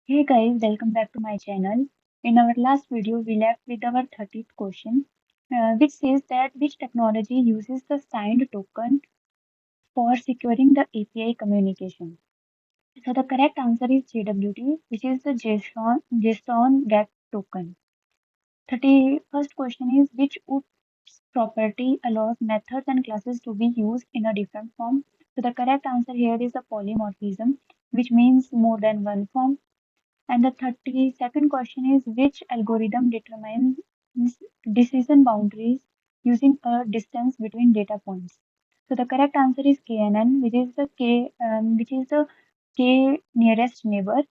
Hey guys, welcome back to my channel. In our last video, we left with our 30th question, which says that which technology uses the signed token for securing the API communication. So the correct answer is JWT, which is the JSON GET token. 31st question is which OOPS property allows methods and classes to be used in a different form. So the correct answer here is a polymorphism, which means more than one form. And the 32nd question is which algorithm determines decision boundaries using a distance between data points? So the correct answer is KNN, which is the K nearest neighbor.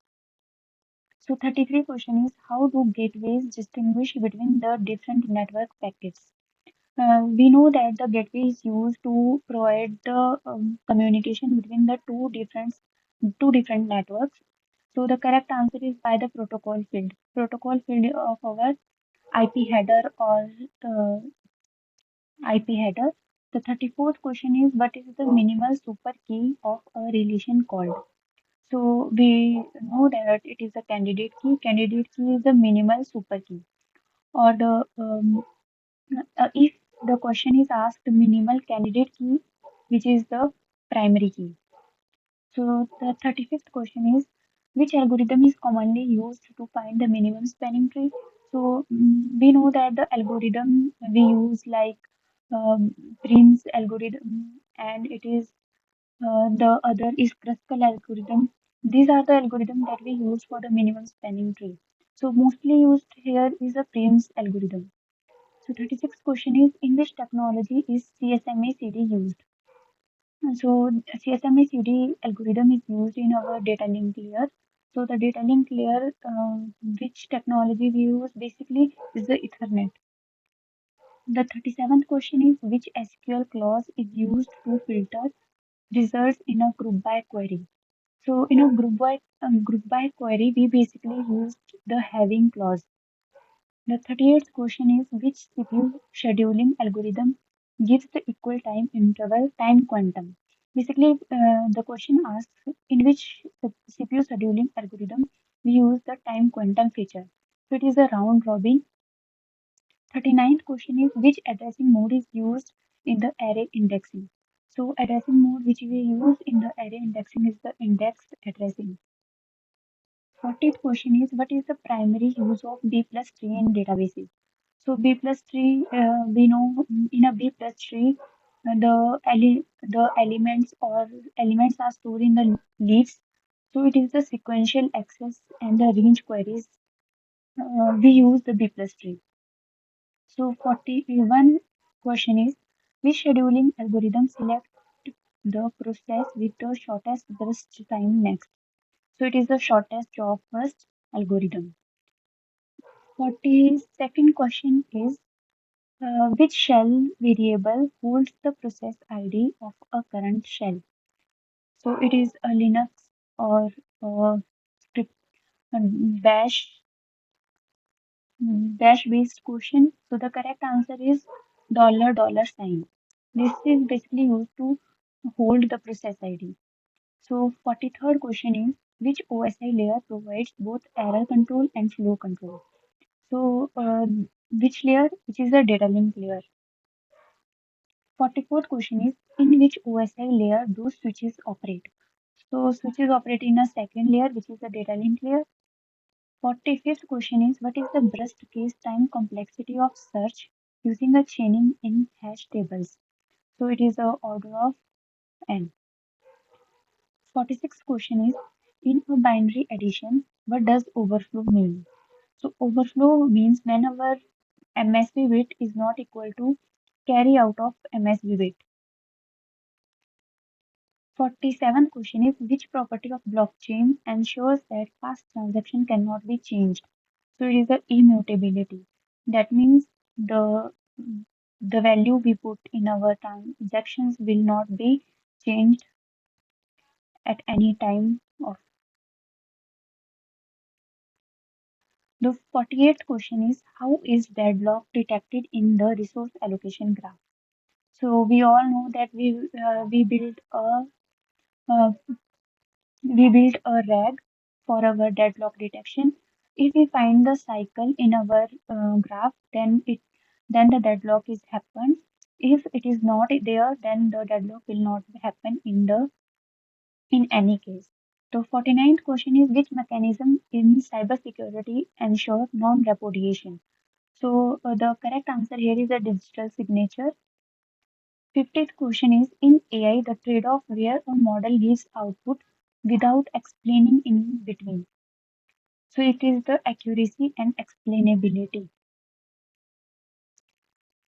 So 33 question is how do gateways distinguish between the different network packets? We know that the gateway is used to provide the communication between the two different networks. So the correct answer is by the protocol field of our IP header or uh, IP header. The 34th question is what is the minimal super key of a relation called? So we know that it is a candidate key. Candidate key is the minimal super key. Or if the question is asked minimal candidate key, which is the primary key. So the 35th question is which algorithm is commonly used to find the minimum spanning tree? So we know that the algorithm we use like Prim's algorithm and it is the other is Kruskal algorithm. These are the algorithms that we use for the minimum spanning tree. So mostly used here is a Prim's algorithm. So 36th question is in which technology is CSMA-CD used? So CSMA-CD algorithm is used in our data link layer. So the data link layer, which technology we use basically is the Ethernet. The 37th question is which SQL clause is used to filter results in a group by query. So in a group by query, we basically used the having clause. The 38th question is which CPU scheduling algorithm gives the equal time interval time quantum? Basically, the question asks in which CPU scheduling algorithm we use the time quantum feature. So it is a round robin. 39th question is which addressing mode is used in the array indexing. So addressing mode which we use in the array indexing is the indexed addressing. 40th question is what is the primary use of B plus tree in databases? So B plus tree, we know in a B plus tree, the elements are stored in the leaves. So it is the sequential access and the range queries. We use the B plus tree. So 41 question is which scheduling algorithm select the process with the shortest burst time next? So it is the shortest job first algorithm. 42nd question is which shell variable holds the process ID of a current shell? So it is a Linux or script bash bash based question. So the correct answer is dollar sign. This is basically used to hold the process ID. So 43rd question is which OSI layer provides both error control and flow control? So which layer? Which is the data link layer. 44th question is in which OSI layer do switches operate? So switches operate in a second layer, which is the data link layer. 45th question is what is the burst case time complexity of search using a chaining in hash tables? So it is a order of n. 46th question is in a binary addition, what does overflow mean? So overflow means whenever MSB bit is not equal to carry out of MSB bit. 47th question is which property of blockchain ensures that past transaction cannot be changed? So it is the immutability. That means the value we put in our transactions will not be changed at any time of. The 48th question is how is deadlock detected in the resource allocation graph? So we all know that uh, we built a RAG for our deadlock detection. If we find the cycle in our graph, then the deadlock is happened. If it is not there, then the deadlock will not happen in any case. The 49th question is which mechanism in cybersecurity ensure non-repudiation? So the correct answer here is a digital signature. 50th question is in AI the trade-off where a model gives output without explaining in between. So it is the accuracy and explainability.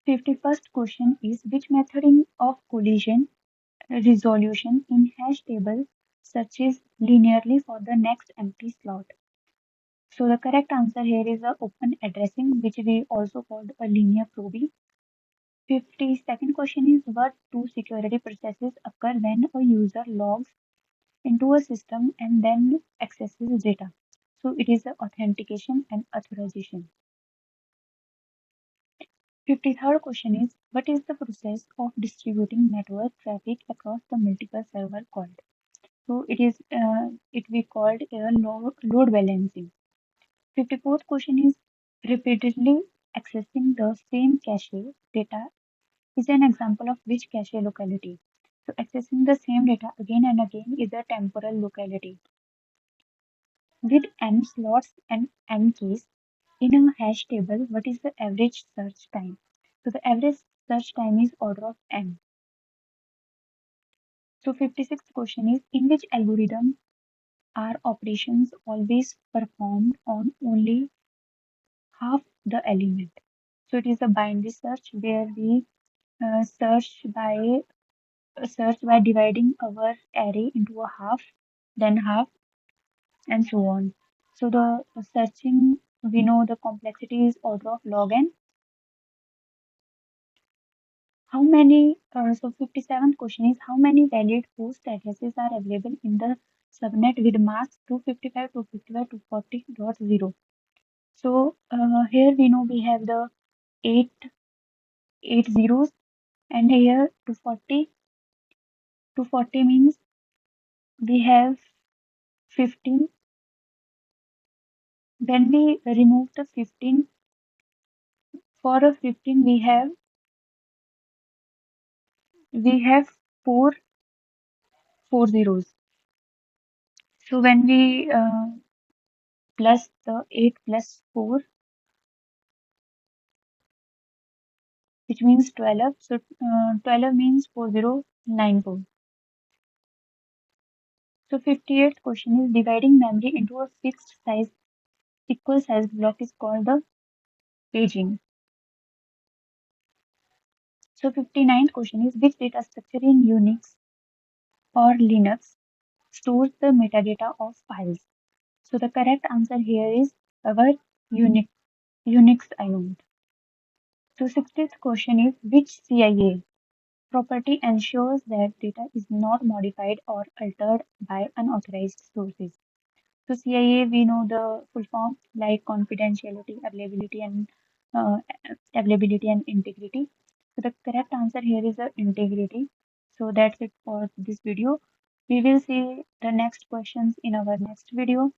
51st question is which method of collision resolution in hash table searches linearly for the next empty slot. So the correct answer here is the open addressing, which we also called a linear probing. 52nd question is what two security processes occur when a user logs into a system and then accesses data. So it is the authentication and authorization. 53rd question is what is the process of distributing network traffic across the multiple server called? So it we called a load balancing. 54th question is repeatedly accessing the same cache data is an example of which cache locality. So accessing the same data again and again is a temporal locality. With n slots and n keys in a hash table, what is the average search time? So the average search time is order of n. So 56th question is in which algorithm are operations always performed on only half the element? So it is a binary search where we uh, search by search by dividing our array into a half, and so on. So the searching, we know the complexity is order of log n. How many, so 57th question is how many valid host addresses are available in the subnet with mask 255, 255, 240.0. So here we know we have the eight zeros and here 240 means we have 15. When we remove the 15, for a 15 we have four zeros. So when we plus the 8 plus 4, which means 12. So 12 means 4094. So 58th question is dividing memory into a fixed size, equal size block is called the paging. So 59th question is which data structure in Unix or Linux stores the metadata of files? So the correct answer here is our Unix ION. So 60th question is which CIA property ensures that data is not modified or altered by unauthorized sources. So CIA, we know the full form like confidentiality, uh, availability and integrity. So the correct answer here is the integrity. So that's it for this video. We will see the next questions in our next video.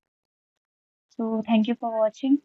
So thank you for watching.